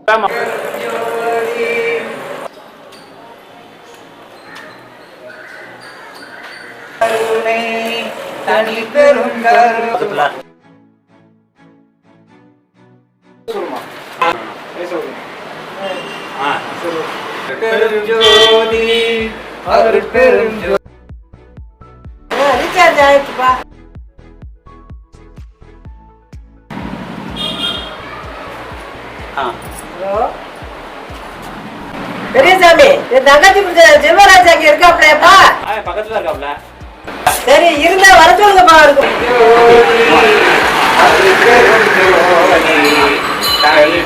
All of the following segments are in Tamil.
தனி பெரும் ஜோதி அருட்பெரும் ஜோதி. ரீசார்ஜ் ஆயிடுச்சுப்பா. ஹலோ பெரியசாமி, தங்கச்சி செல்வராஜ் அங்க இருக்காப்லையாப்பா? பக்கத்துல இருக்காப்ல. சரி, இருந்தா வர சொல்லுங்கப்பா. இருக்கும்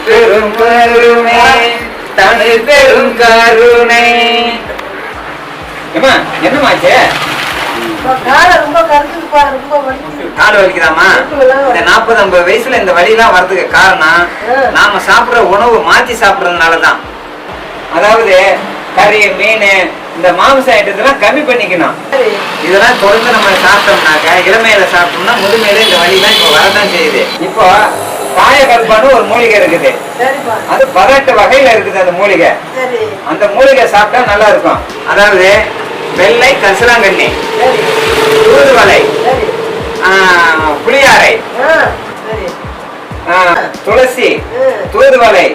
பெரும் கருணை, தனி பெரும் கருணை. என்னமாச்சு? காலை ரொம்ப கருத்துப்பா, ரொம்ப வலிக்குது. கால் வலிக்குதாமா? இந்த 40-50 வயசுல இந்த வலி எல்லாம் வர்றதுக்கு காரணம் நாம சாப்பிடுற உணவு மாத்தி சாப்பிடுறதுனாலதான். அதாவது கறி, மீன், இந்த மாംச ஐட்டத்தெல்லாம் கம்மி பண்ணிக்கணும். இதெல்லாம் தொடர்ந்து நம்ம சாப்பிட்டோம்னாக்க இளமையில சாப்பிட்டோம்னா முதுமையில இந்த வலி எல்லாம் இப்ப வரதான் செய்யுது. இப்போ காயகல்பான்னு ஒரு மூலிகை இருக்குது. அது 18 வகையில இருக்குது. அந்த மூலிகை, அந்த மூலிகை சாப்பிட்டா நல்லா இருக்கும். அதாவது வெள்ளை கரிசலாங்கண்ணி, தூதுவளை, புளியாரை, துளசி, தூதுவளை,